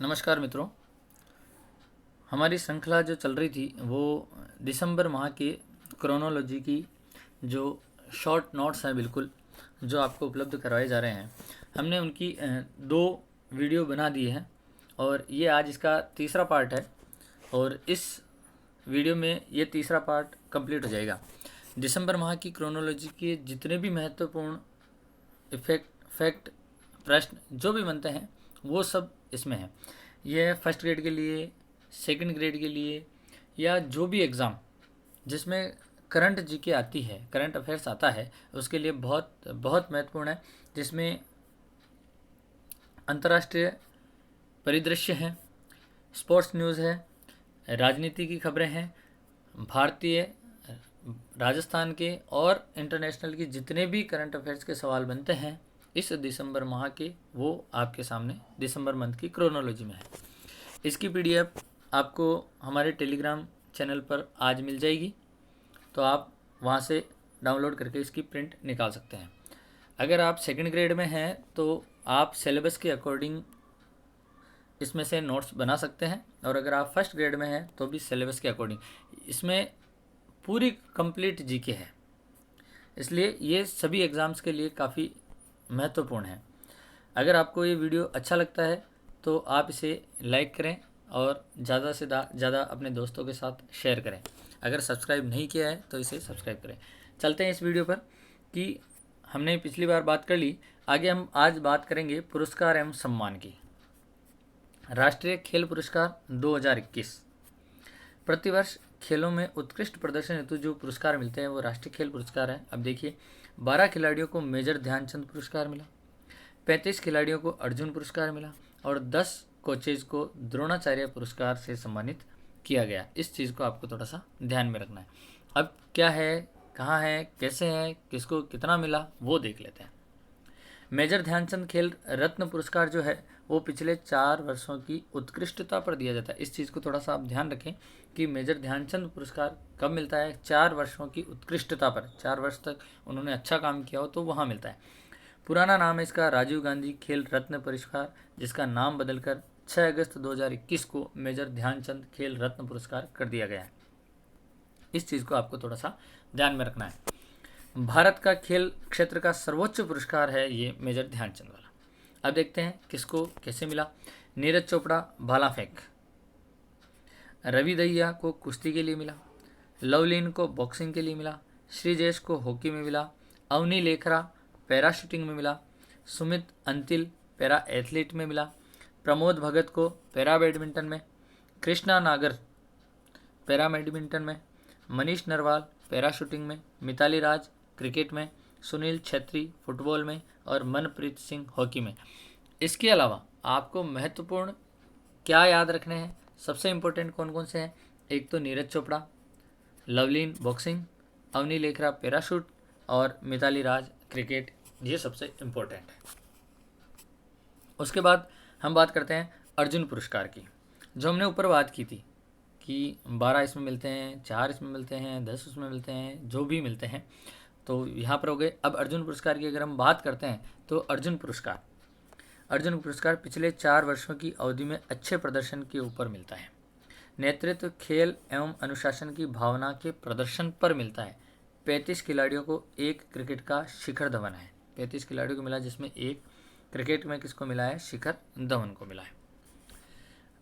नमस्कार मित्रों। हमारी श्रृंखला जो चल रही थी वो दिसंबर माह की क्रोनोलॉजी की जो शॉर्ट नोट्स हैं बिल्कुल जो आपको उपलब्ध करवाए जा रहे हैं, हमने उनकी दो वीडियो बना दी है और ये आज इसका तीसरा पार्ट है। और इस वीडियो में ये तीसरा पार्ट कंप्लीट हो जाएगा। दिसंबर माह की क्रोनोलॉजी के जितने भी महत्वपूर्ण फैक्ट प्रश्न जो भी बनते हैं वो सब इसमें है। यह फर्स्ट ग्रेड के लिए, सेकंड ग्रेड के लिए, या जो भी एग्ज़ाम जिसमें करंट जीके आती है, करंट अफेयर्स आता है, उसके लिए बहुत बहुत महत्वपूर्ण है। जिसमें अंतर्राष्ट्रीय परिदृश्य है, स्पोर्ट्स न्यूज़ है, राजनीति की खबरें हैं, भारतीय, राजस्थान के और इंटरनेशनल की जितने भी करंट अफेयर्स के सवाल बनते हैं इस दिसंबर माह के, वो आपके सामने दिसंबर मंथ की क्रोनोलॉजी में है। इसकी पीडीएफ आपको हमारे टेलीग्राम चैनल पर आज मिल जाएगी, तो आप वहाँ से डाउनलोड करके इसकी प्रिंट निकाल सकते हैं। अगर आप सेकंड ग्रेड में हैं तो आप सिलेबस के अकॉर्डिंग इसमें से नोट्स बना सकते हैं, और अगर आप फर्स्ट ग्रेड में हैं तो भी सिलेबस के अकॉर्डिंग। इसमें पूरी कंप्लीट जीके है, इसलिए ये सभी एग्ज़ाम्स के लिए काफ़ी महत्वपूर्ण है। अगर आपको ये वीडियो अच्छा लगता है तो आप इसे लाइक करें और ज़्यादा से ज़्यादा अपने दोस्तों के साथ शेयर करें। अगर सब्सक्राइब नहीं किया है तो इसे सब्सक्राइब करें। चलते हैं इस वीडियो पर कि हमने पिछली बार बात कर ली, आगे हम आज बात करेंगे पुरस्कार एवं सम्मान की। राष्ट्रीय खेल पुरस्कार 2021। प्रतिवर्ष खेलों में उत्कृष्ट प्रदर्शन हेतु जो पुरस्कार मिलते हैं वो राष्ट्रीय खेल पुरस्कार है। अब देखिए, 12 खिलाड़ियों को मेजर ध्यानचंद पुरस्कार मिला, 35 खिलाड़ियों को अर्जुन पुरस्कार मिला और 10 कोचेज को द्रोणाचार्य पुरस्कार से सम्मानित किया गया। इस चीज़ को आपको थोड़ा सा ध्यान में रखना है। अब क्या है, कहाँ है, कैसे है, किसको कितना मिला, वो देख लेते हैं। मेजर ध्यानचंद खेल रत्न पुरस्कार जो है वो पिछले 4 वर्षों की उत्कृष्टता पर दिया जाता है। इस चीज़ को थोड़ा सा आप ध्यान रखें कि मेजर ध्यानचंद पुरस्कार कब मिलता है, 4 वर्षों की उत्कृष्टता पर। 4 वर्ष तक उन्होंने अच्छा काम किया हो तो वहाँ मिलता है। पुराना नाम है इसका राजीव गांधी खेल रत्न पुरस्कार, जिसका नाम बदलकर 6 अगस्त 2021 को मेजर ध्यानचंद खेल रत्न पुरस्कार कर दिया गया है। इस चीज़ को आपको थोड़ा सा ध्यान में रखना है। भारत का खेल क्षेत्र का सर्वोच्च पुरस्कार है ये मेजर ध्यानचंद वाला। अब देखते हैं किसको कैसे मिला। नीरज चोपड़ा भाला फेंक, रवि दहिया को कुश्ती के लिए मिला, लवलीन को बॉक्सिंग के लिए मिला, श्रीजेश को हॉकी में मिला, अवनी लेखरा पैराशूटिंग में मिला, सुमित अंतिल पैरा एथलीट में मिला, प्रमोद भगत को पैरा बैडमिंटन में, कृष्णा नागर पैरा बैडमिंटन में, मनीष नरवाल पैराशूटिंग में, मिताली राज क्रिकेट में, सुनील छेत्री फुटबॉल में और मनप्रीत सिंह हॉकी में। इसके अलावा आपको महत्वपूर्ण क्या याद रखने हैं, सबसे इम्पोर्टेंट कौन कौन से हैं? एक तो नीरज चोपड़ा, लवलीन बॉक्सिंग, अवनी लेखरा पैराशूट और मिताली राज क्रिकेट, ये सबसे इम्पोर्टेंट है। उसके बाद हम बात करते हैं अर्जुन पुरस्कार की, जो हमने ऊपर बात की थी कि 12 इसमें मिलते हैं, 4 इसमें मिलते हैं, 10 उसमें मिलते हैं, जो भी मिलते हैं तो यहाँ पर हो गए। अब अर्जुन पुरस्कार की अगर हम बात करते हैं तो अर्जुन पुरस्कार पिछले 4 वर्षों की अवधि में अच्छे प्रदर्शन के ऊपर मिलता है। नेतृत्व, खेल एवं अनुशासन की भावना के प्रदर्शन पर मिलता है। 35 खिलाड़ियों को एक क्रिकेट का शिखर धवन है। 35 खिलाड़ियों को मिला, जिसमें एक क्रिकेट में किसको मिला है, शिखर धवन को मिला है।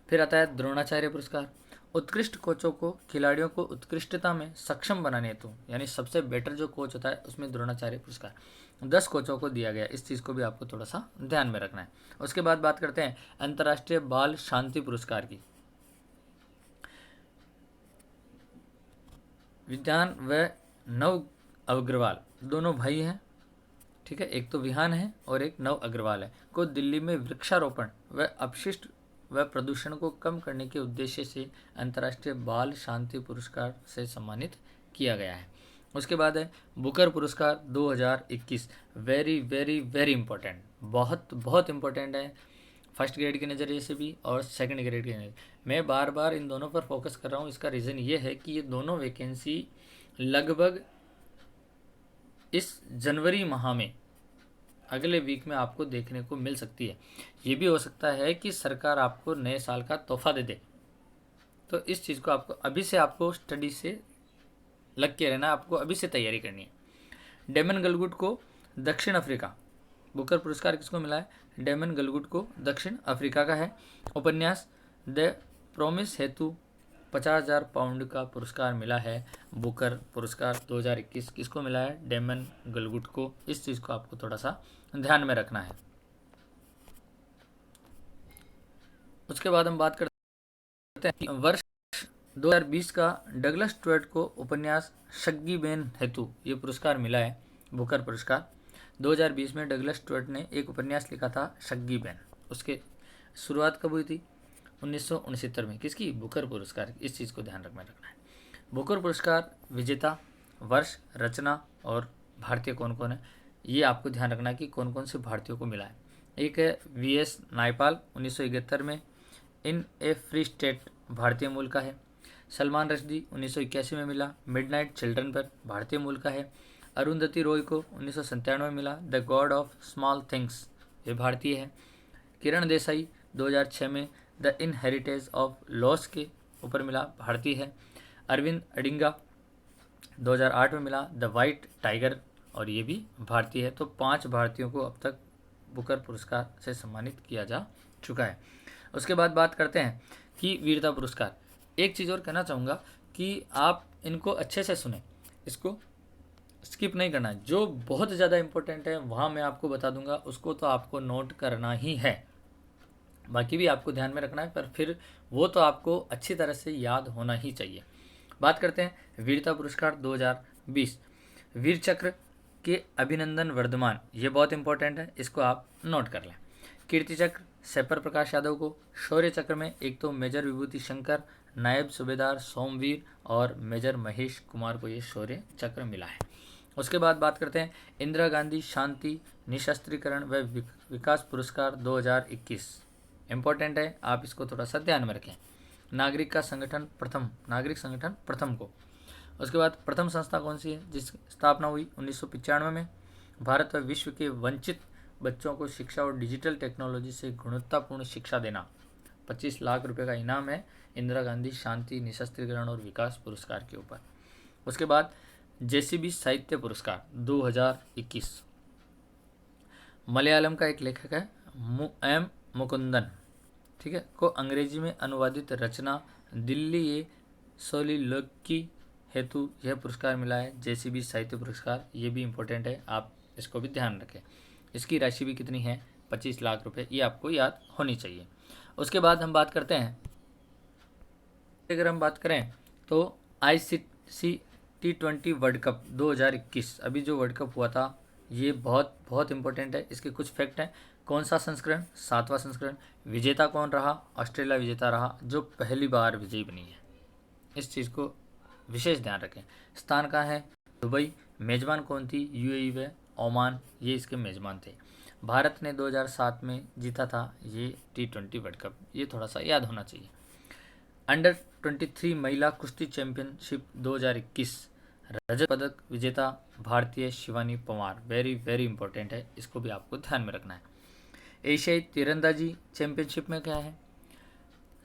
फिर आता है द्रोणाचार्य पुरस्कार। उत्कृष्ट कोचों को खिलाड़ियों को उत्कृष्टता में सक्षम बनाने हेतु, यानी सबसे बेटर जो कोच होता है उसमें द्रोणाचार्य पुरस्कार 10 कोचों को दिया गया। इस चीज़ को भी आपको थोड़ा सा ध्यान में रखना है। उसके बाद बात करते हैं अंतर्राष्ट्रीय बाल शांति पुरस्कार की। विधान व नव अग्रवाल दोनों भाई हैं, ठीक है, एक तो विहान है और एक नव अग्रवाल है, को दिल्ली में वृक्षारोपण व अपशिष्ट व प्रदूषण को कम करने के उद्देश्य से अंतर्राष्ट्रीय बाल शांति पुरस्कार से सम्मानित किया गया है। उसके बाद है बुकर पुरस्कार 2021। वेरी वेरी वेरी इंपॉर्टेंट, बहुत बहुत इंपॉर्टेंट है, फर्स्ट ग्रेड के नज़रिए से भी और सेकंड ग्रेड के नज़रिए। मैं बार बार इन दोनों पर फोकस कर रहा हूँ, इसका रीज़न ये है कि ये दोनों वैकेंसी लगभग इस जनवरी माह में अगले वीक में आपको देखने को मिल सकती है। ये भी हो सकता है कि सरकार आपको नए साल का तोहफा दे दे। तो इस चीज़ को आपको अभी से आपको स्टडी से लग के रहना, आपको अभी से तैयारी करनी है। डेमन गलगुट को दक्षिण अफ्रीका, बुकर पुरस्कार किसको मिला है? डेमन गलगुट को दक्षिण अफ्रीका का है। उपन्यास द प्रॉमिस हेतु 50,000 पाउंड का पुरस्कार मिला है। बुकर पुरस्कार 2021 किसको मिला है? डेमन गलगुट को। इस चीज़ को आपको थोड़ा सा ध्यान में रखना है। उसके बाद हम बात करते हैं वर्ष 2020 का डगलस स्टुअर्ट को उपन्यास शग्गी बेन हेतु ये पुरस्कार मिला है, बुकर पुरस्कार। 2020 में डगलस स्टुअर्ट ने एक उपन्यास लिखा था शग्गी बेन। उसके शुरुआत कब हुई थी? 1969 में। किसकी? बुकर पुरस्कार। इस चीज़ को ध्यान रखना है। बुकर पुरस्कार विजेता, वर्ष, रचना और भारतीय कौन कौन है, ये आपको ध्यान रखना है कि कौन कौन से भारतीयों को मिला है। एक है वीएस नायपाल, 1971 में। इन ए फ्री स्टेट, भारतीय मूल का है। सलमान रश्दी, 1981 में मिला, मिडनाइट चिल्ड्रन पर, भारतीय मूल का है। अरुंधति रॉय को 1997 में मिला, the God of small things, ये भारतीय है। किरण देसाई 2006 में द इनहेरिटेज ऑफ लॉस के ऊपर मिला, भारतीय है। अरविंद अडिंगा 2008 में मिला, द वाइट टाइगर, और ये भी भारतीय है। तो 5 भारतीयों को अब तक बुकर पुरस्कार से सम्मानित किया जा चुका है। उसके बाद बात करते हैं कि वीरता पुरस्कार। एक चीज़ और कहना चाहूँगा कि आप इनको अच्छे से सुने, इसको स्किप नहीं करना। जो बहुत ज़्यादा इम्पोर्टेंट है वहाँ मैं आपको बता दूंगा, उसको तो आपको नोट करना ही है, बाकी भी आपको ध्यान में रखना है, पर फिर वो तो आपको अच्छी तरह से याद होना ही चाहिए। बात करते हैं वीरता पुरस्कार 2020। वीर चक्र के अभिनंदन वर्धमान, ये बहुत इंपॉर्टेंट है, इसको आप नोट कर लें। कीर्ति चक्र सेपर प्रकाश यादव को। शौर्य चक्र में एक तो मेजर विभूति शंकर, नायब सूबेदार सोमवीर और मेजर महेश कुमार को ये शौर्य चक्र मिला है। उसके बाद बात करते हैं इंदिरा गांधी शांति निशस्त्रीकरण व विकास पुरस्कार 2021। इम्पोर्टेंट है, आप इसको थोड़ा सा ध्यान में रखें। नागरिक संगठन प्रथम को। उसके बाद प्रथम संस्था कौन सी है जिसकी स्थापना हुई 1995 में। भारत व विश्व के वंचित बच्चों को शिक्षा और डिजिटल टेक्नोलॉजी से गुणवत्तापूर्ण शिक्षा देना। 25 लाख रुपए का इनाम है इंदिरा गांधी शांति निशस्त्रीकरण और विकास पुरस्कार के ऊपर। उसके बाद जेसीबी साहित्य पुरस्कार 2021। मलयालम का एक लेखक है एम मुकुंदन, ठीक है, को अंग्रेजी में अनुवादित रचना दिल्ली ये सोलिलोकी हेतु यह पुरस्कार मिला है, जेसीबी साहित्य पुरस्कार। ये भी इम्पोर्टेंट है, आप इसको भी ध्यान रखें। इसकी राशि भी कितनी है? 25 लाख रुपए, ये आपको याद होनी चाहिए। उसके बाद हम बात करते हैं, अगर हम बात करें तो ICC T20 वर्ल्ड कप 2021, अभी जो वर्ल्ड कप हुआ था ये बहुत बहुत इंपॉर्टेंट है। इसके कुछ फैक्ट हैं। कौन सा संस्करण? 7वां संस्करण। विजेता कौन रहा? ऑस्ट्रेलिया विजेता रहा, जो पहली बार विजयी बनी है। इस चीज़ को विशेष ध्यान रखें। स्थान कहाँ है? दुबई। मेजबान कौन थी? UAE व ओमान, ये इसके मेजबान थे। भारत ने 2007 में जीता था ये T20 वर्ल्ड कप, ये थोड़ा सा याद होना चाहिए। अंडर 23 महिला कुश्ती चैंपियनशिप 2021, रजत पदक विजेता भारतीय Shivani Pawar, very very important है, इसको भी आपको ध्यान में रखना है। एशियाई तीरंदाजी चैंपियनशिप में क्या है?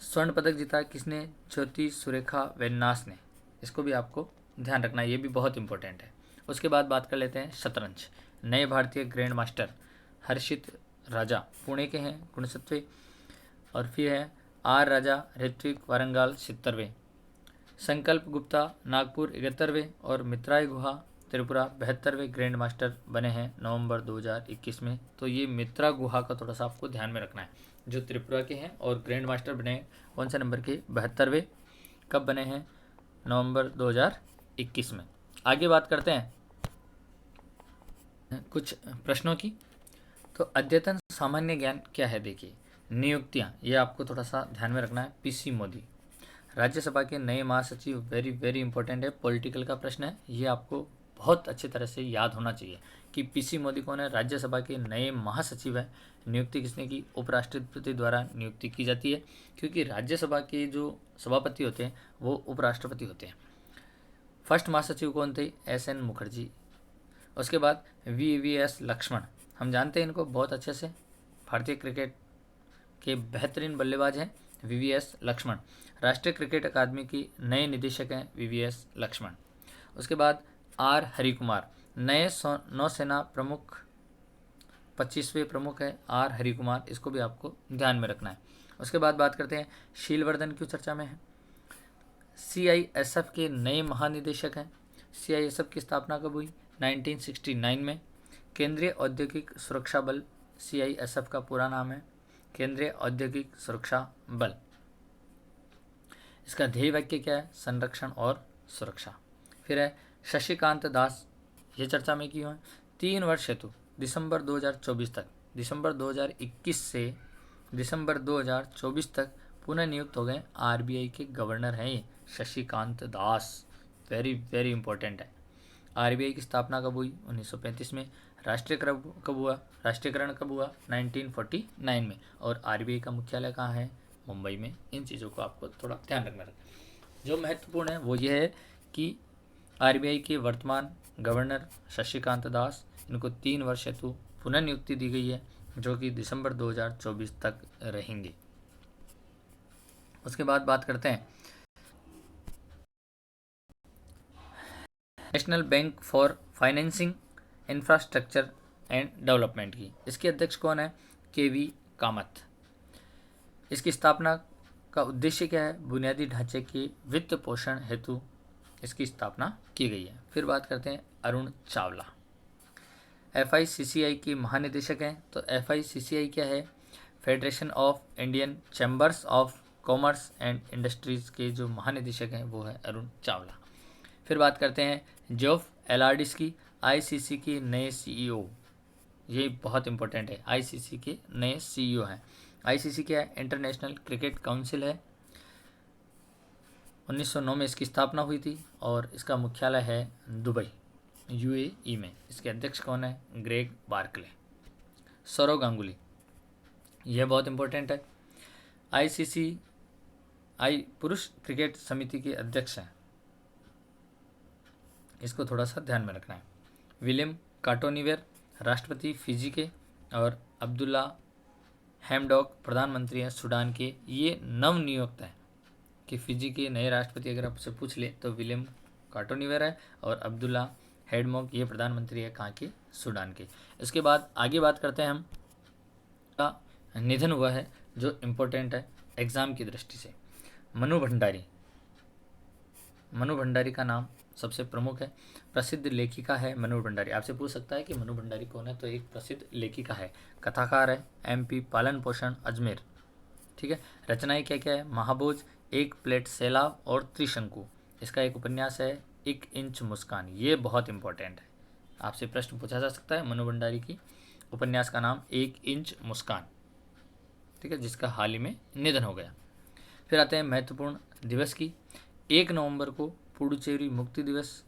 स्वर्ण पदक जीता किसने? ज्योति सुरेखा वेन्नास ने, इसको भी आपको ध्यान रखना है, ये भी बहुत इंपॉर्टेंट है। उसके बाद बात कर लेते हैं शतरंज। नए भारतीय ग्रैंड मास्टर हर्षित राजा पुणे के हैं, 69वें। और फिर है आर राजा ऋत्विक वारंगाल 70वें। संकल्प गुप्ता नागपुर 71वें और मित्राई गुहा त्रिपुरा 72वें ग्रैंड मास्टर बने हैं नवंबर 2021 में। तो ये मित्रा गुहा का थोड़ा सा आपको ध्यान में रखना है, जो त्रिपुरा के हैं और ग्रैंड मास्टर बने हैं कौन से नंबर के? 72वें। कब बने हैं? नवंबर 2021 में। आगे बात करते हैं कुछ प्रश्नों की। तो अद्यतन सामान्य ज्ञान क्या है? देखिए, नियुक्तियाँ, ये आपको थोड़ा सा ध्यान में रखना है। PC मोदी राज्यसभा के नए महासचिव, वेरी वेरी इंपॉर्टेंट है, पॉलिटिकल का प्रश्न है, ये आपको बहुत अच्छी तरह से याद होना चाहिए कि PC मोदी कौन है? राज्यसभा के नए महासचिव है। नियुक्ति किसने की? उपराष्ट्रपति द्वारा नियुक्ति की जाती है, क्योंकि राज्यसभा के जो सभापति होते हैं वो उपराष्ट्रपति होते हैं। फर्स्ट महासचिव कौन थे? SN मुखर्जी। उसके बाद VVS लक्ष्मण हम जानते हैं इनको बहुत अच्छे से, भारतीय क्रिकेट के बेहतरीन बल्लेबाज हैं वीवीएस लक्ष्मण। राष्ट्रीय क्रिकेट अकादमी की नए निदेशक हैं वीवीएस लक्ष्मण। उसके बाद आर हरिकुमार, नए नौसेना प्रमुख, 25वें प्रमुख है आर हरिकुमार, इसको भी आपको ध्यान में रखना है। उसके बाद बात करते हैं शीलवर्धन क्यों चर्चा में है। सीआईएसएफ के नए महानिदेशक हैं। सीआईएसएफ की स्थापना कब हुई? 1969 में। केंद्रीय औद्योगिक सुरक्षा बल, सीआईएसएफ का पूरा नाम है केंद्रीय औद्योगिक सुरक्षा बल। इसका ध्येय वाक्य क्या है? संरक्षण और सुरक्षा। फिर है शशिकांत दास, ये चर्चा में क्यों है? 3 वर्ष हेतु दिसंबर 2024 तक, दिसंबर 2021 से दिसंबर 2024 तक पुनः नियुक्त हो गए आरबीआई के गवर्नर हैं ये Shashikant Das. Very very important है। आरबीआई की स्थापना कब हुई? 1935 में। राष्ट्रीयकरण कब हुआ? 1949 में। और आरबीआई का मुख्यालय कहाँ है? मुंबई में। इन चीज़ों को आपको थोड़ा ध्यान रखना है। जो महत्वपूर्ण है वो ये है कि आरबीआई के वर्तमान गवर्नर शशिकांत दास, इनको 3 वर्ष हेतु पुनः नियुक्ति दी गई है, जो कि दिसंबर 2024 तक रहेंगे। उसके बाद बात करते हैं national bank for financing infrastructure and development की। इसके अध्यक्ष कौन है? केवी कामत। इसकी स्थापना का उद्देश्य क्या है? बुनियादी ढांचे के वित्त पोषण हेतु इसकी स्थापना की गई है। फिर बात करते हैं अरुण चावला, एफआईसीसीआई के महानिदेशक हैं। तो एफआईसीसीआई क्या है? Federation of Indian chambers of commerce and industries के जो महानिदेशक हैं वो है अरुण चावला। फिर बात करते हैं जोफ एलार्डिस की, आईसीसी के नए सीईओ। ये बहुत इंपॉर्टेंट है, आईसीसी के नए सीईओ हैं। आईसीसी क्या है? इंटरनेशनल क्रिकेट काउंसिल है। 1909 में इसकी स्थापना हुई थी और इसका मुख्यालय है दुबई, यूएई में। इसके अध्यक्ष कौन है? Greg Barclay. सौरव गांगुली, यह बहुत इंपॉर्टेंट है, आईसीसी पुरुष क्रिकेट समिति के अध्यक्ष हैं। इसको थोड़ा सा ध्यान में रखना है। विलियम काटोनिवेर, राष्ट्रपति फिजी के, और अब्दुल्ला हैमडॉक प्रधानमंत्री हैं सूडान के। ये नव नियुक्त हैं कि फिजी के नए राष्ट्रपति अगर आपसे पूछ ले तो विलियम काटोनिवेर है, और अब्दुल्ला हैमडॉक ये प्रधानमंत्री है कहाँ के? सूडान के। इसके बाद आगे बात करते हैं हम का निधन हुआ है जो इम्पोर्टेंट है एग्ज़ाम की दृष्टि से। मनु भंडारी, मनु भंडारी का नाम सबसे प्रमुख है। प्रसिद्ध लेखिका है मनु भंडारी। आपसे पूछ सकता है कि मनु भंडारी कौन है? तो एक प्रसिद्ध लेखिका है, कथाकार है, एमपी पालन पोषण अजमेर। ठीक है। रचनाएं क्या क्या है? महाभोज, एक प्लेट सैलाब और त्रिशंकु। इसका एक उपन्यास है 1 इंच मुस्कान। ये बहुत इंपॉर्टेंट है, आपसे प्रश्न पूछा जा सकता है। मनु भंडारी की उपन्यास का नाम 1 इंच मुस्कान, ठीक है, जिसका हाल ही में निधन हो गया। फिर आते हैं महत्वपूर्ण दिवस की। 1 नवंबर को पुडुचेरी मुक्ति दिवस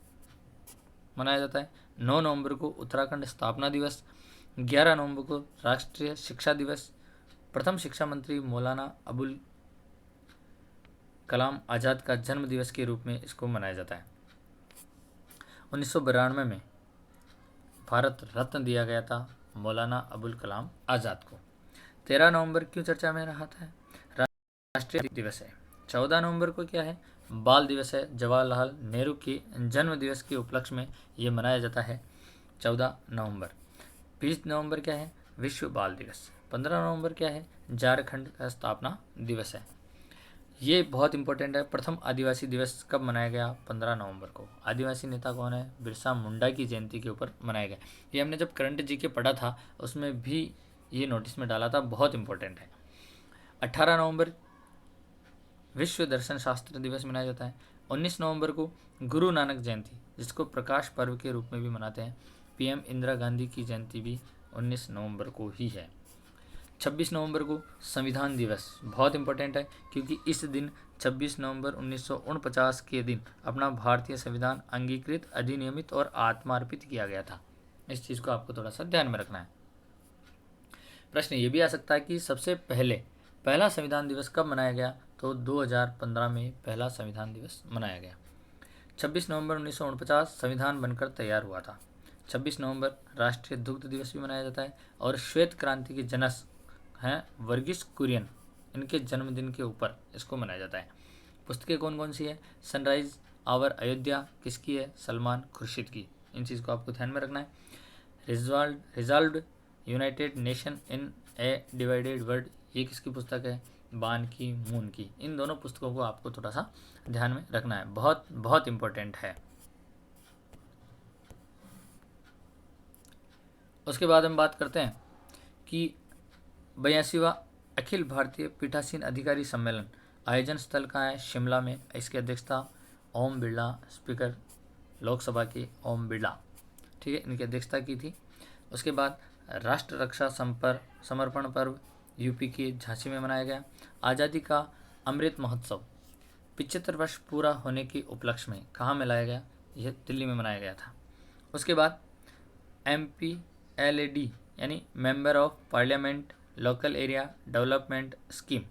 मनाया जाता है। 9 नवंबर को उत्तराखंड स्थापना दिवस। 11 नवंबर को राष्ट्रीय शिक्षा दिवस। प्रथम शिक्षा मंत्री मौलाना अबुल कलाम आज़ाद का जन्म दिवस के रूप में इसको मनाया जाता है। 1992 में भारत रत्न दिया गया था मौलाना अबुल कलाम आज़ाद को। 13 नवंबर क्यों चर्चा में रहा था? राष्ट्रीय दिवस है। 14 नवंबर को क्या है? बाल दिवस है। जवाहरलाल नेहरू के जन्म दिवस के उपलक्ष्य में ये मनाया जाता है 14 नवंबर। 20 नवंबर क्या है? विश्व बाल दिवस। 15 नवंबर क्या है? झारखंड का स्थापना दिवस है। ये बहुत इंपॉर्टेंट है। प्रथम आदिवासी दिवस कब मनाया गया? 15 नवंबर को। आदिवासी नेता कौन है? बिरसा मुंडा की जयंती के ऊपर मनाया गया। ये हमने जब करंट जी के पढ़ा था उसमें भी ये नोटिस में डाला था, बहुत इंपॉर्टेंट है। 18 नवंबर विश्व दर्शन शास्त्र दिवस मनाया जाता है। 19 नवंबर को गुरु नानक जयंती, जिसको प्रकाश पर्व के रूप में भी मनाते हैं। पीएम इंदिरा गांधी की जयंती भी 19 नवंबर को ही है। 26 नवंबर को संविधान दिवस बहुत इंपॉर्टेंट है, क्योंकि इस दिन 26 नवंबर 1949 के दिन अपना भारतीय संविधान अंगीकृत, अधिनियमित और आत्मार्पित किया गया था। इस चीज़ को आपको थोड़ा सा ध्यान में रखना है। प्रश्न ये भी आ सकता है कि सबसे पहला संविधान दिवस कब मनाया गया? तो 2015 में पहला संविधान दिवस मनाया गया। 26 नवंबर 1949 संविधान बनकर तैयार हुआ था। 26 नवंबर राष्ट्रीय दुग्ध दिवस भी मनाया जाता है। और श्वेत क्रांति के जनक हैं वर्गीस कुरियन, इनके जन्मदिन के ऊपर इसको मनाया जाता है। पुस्तकें कौन कौन सी है? सनराइज आवर अयोध्या किसकी है? सलमान खुर्शीद की। इन चीज़ को आपको ध्यान में रखना है। Resolve United nation in A divided world, ये किसकी पुस्तक है? बान की मून की। इन दोनों पुस्तकों को आपको थोड़ा सा ध्यान में रखना है, बहुत बहुत इंपॉर्टेंट है। उसके बाद हम बात करते हैं कि 82वां अखिल भारतीय पीठासीन अधिकारी सम्मेलन आयोजन स्थल कहाँ है? शिमला में। इसकी अध्यक्षता ओम बिरला, स्पीकर लोकसभा के ओम बिरला, ठीक है, इनकी अध्यक्षता की थी। उसके बाद राष्ट्र रक्षा समर्पण पर्व यूपी के झांसी में मनाया गया। आज़ादी का अमृत महोत्सव 75 वर्ष पूरा होने के उपलक्ष्य में कहाँ मनाया गया? यह दिल्ली में मनाया गया था। उसके बाद MPLAD यानी member of parliament local area development scheme,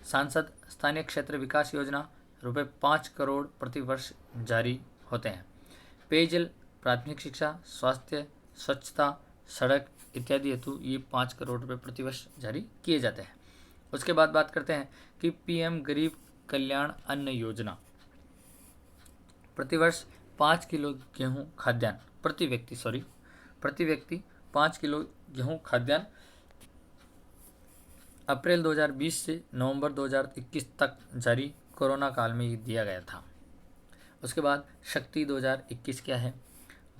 सांसद स्थानीय क्षेत्र विकास योजना, ₹5 करोड़ प्रति वर्ष जारी होते हैं। पेयजल, प्राथमिक शिक्षा, स्वास्थ्य, स्वच्छता, सड़क इत्यादि हेतु ये 5 करोड़ रुपए प्रति वर्ष जारी किए जाते हैं। उसके बाद बात करते हैं कि PM गरीब कल्याण अन्न योजना, प्रतिवर्ष 5 किलो गेहूं खाद्यान्न प्रति व्यक्ति 5 किलो गेहूं खाद्यान्न अप्रैल 2020 से नवंबर 2021 तक जारी कोरोना काल में ये दिया गया था। उसके बाद शक्ति 2021 क्या है?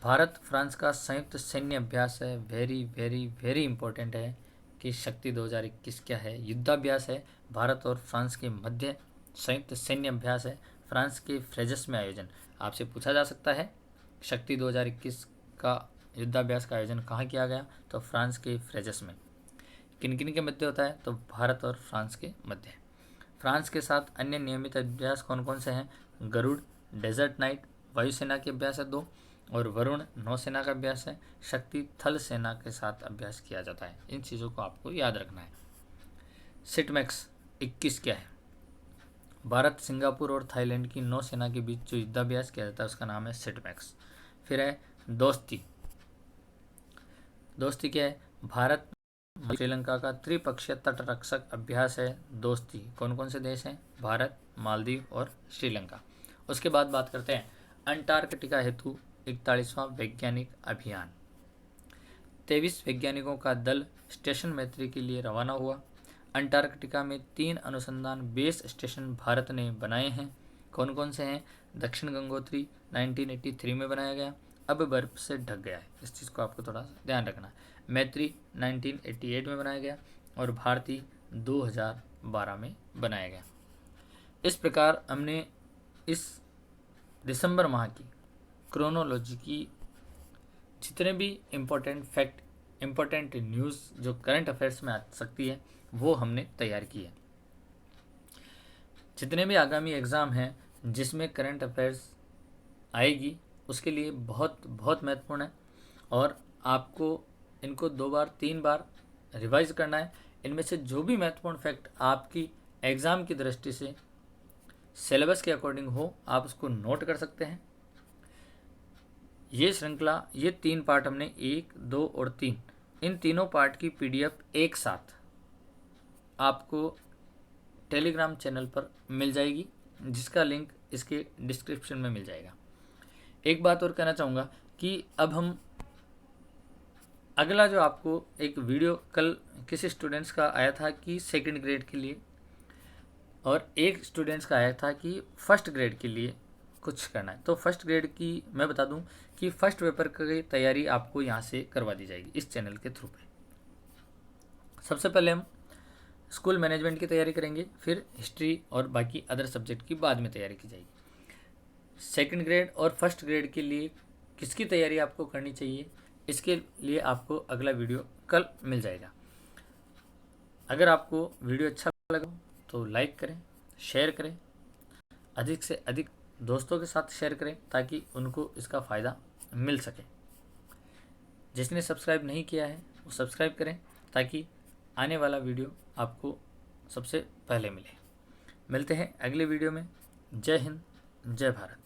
भारत फ्रांस का संयुक्त सैन्य अभ्यास है। वेरी वेरी वेरी इंपॉर्टेंट है कि शक्ति 2021 क्या है? युद्धाभ्यास है, भारत और फ्रांस के मध्य संयुक्त सैन्य अभ्यास है, फ्रांस के फ्रेजस में आयोजन। आपसे पूछा जा सकता है शक्ति 2021 का युद्धाभ्यास का आयोजन कहाँ किया गया? तो फ्रांस के फ्रेजस में। किन किन के मध्य होता है? तो भारत और फ्रांस के मध्य। फ्रांस के साथ अन्य नियमित अभ्यास कौन कौन से हैं? गरुड़, डेजर्ट नाइट वायुसेना के अभ्यास है 2, और वरुण नौसेना का अभ्यास है। शक्ति थल सेना के साथ अभ्यास किया जाता है। इन चीज़ों को आपको याद रखना है। सिटमैक्स 21 क्या है? भारत, सिंगापुर और थाईलैंड की नौसेना के बीच जो युद्धाभ्यास किया जाता है उसका नाम है सिटमैक्स। फिर है दोस्ती। दोस्ती क्या है? भारत श्रीलंका का त्रिपक्षीय तटरक्षक अभ्यास है दोस्ती। कौन कौन से देश हैं? भारत, मालदीव और श्रीलंका। उसके बाद बात करते हैं अंटार्कटिका हेतु 41वां वैज्ञानिक अभियान। 23 वैज्ञानिकों का दल स्टेशन मैत्री के लिए रवाना हुआ। अंटार्कटिका में 3 अनुसंधान बेस स्टेशन भारत ने बनाए हैं। कौन कौन से हैं? दक्षिण गंगोत्री 1983 में बनाया गया, अब बर्फ से ढक गया है। इस चीज़ को आपको थोड़ा सा ध्यान रखना है। मैत्री 1988 में बनाया गया और भारती 2012 में बनाया गया। इस प्रकार हमने इस दिसंबर माह की क्रोनोलॉजी की जितने भी इम्पोर्टेंट फैक्ट, इम्पोर्टेंट न्यूज़ जो करंट अफेयर्स में आ सकती है वो हमने तैयार की है। जितने भी आगामी एग्ज़ाम हैं जिसमें करंट अफेयर्स आएगी उसके लिए बहुत बहुत महत्वपूर्ण है और आपको इनको 2 बार 3 बार रिवाइज करना है। इनमें से जो भी महत्वपूर्ण फैक्ट आपकी एग्ज़ाम की दृष्टि से सिलेबस के अकॉर्डिंग हो आप उसको नोट कर सकते हैं। ये श्रृंखला, ये 3 पार्ट हमने 1, 2 और 3, इन तीनों पार्ट की PDF एक साथ आपको टेलीग्राम चैनल पर मिल जाएगी, जिसका लिंक इसके डिस्क्रिप्शन में मिल जाएगा। एक बात और कहना चाहूँगा कि अब हम अगला जो आपको एक वीडियो कल किसी स्टूडेंट्स का आया था कि सेकंड ग्रेड के लिए, और एक स्टूडेंट्स का आया था कि फर्स्ट ग्रेड के लिए कुछ करना है। तो फर्स्ट ग्रेड की मैं बता दूं कि फर्स्ट पेपर की तैयारी आपको यहाँ से करवा दी जाएगी इस चैनल के थ्रू पे। सबसे पहले हम स्कूल मैनेजमेंट की तैयारी करेंगे, फिर हिस्ट्री और बाकी अदर सब्जेक्ट की बाद में तैयारी की जाएगी। सेकंड ग्रेड और फर्स्ट ग्रेड के लिए किसकी तैयारी आपको करनी चाहिए, इसके लिए आपको अगला वीडियो कल मिल जाएगा। अगर आपको वीडियो अच्छा लगा तो लाइक करें, शेयर करें, अधिक से अधिक दोस्तों के साथ शेयर करें ताकि उनको इसका फ़ायदा मिल सके। जिसने सब्सक्राइब नहीं किया है वो सब्सक्राइब करें ताकि आने वाला वीडियो आपको सबसे पहले मिले। मिलते हैं अगले वीडियो में। जय हिंद, जय भारत।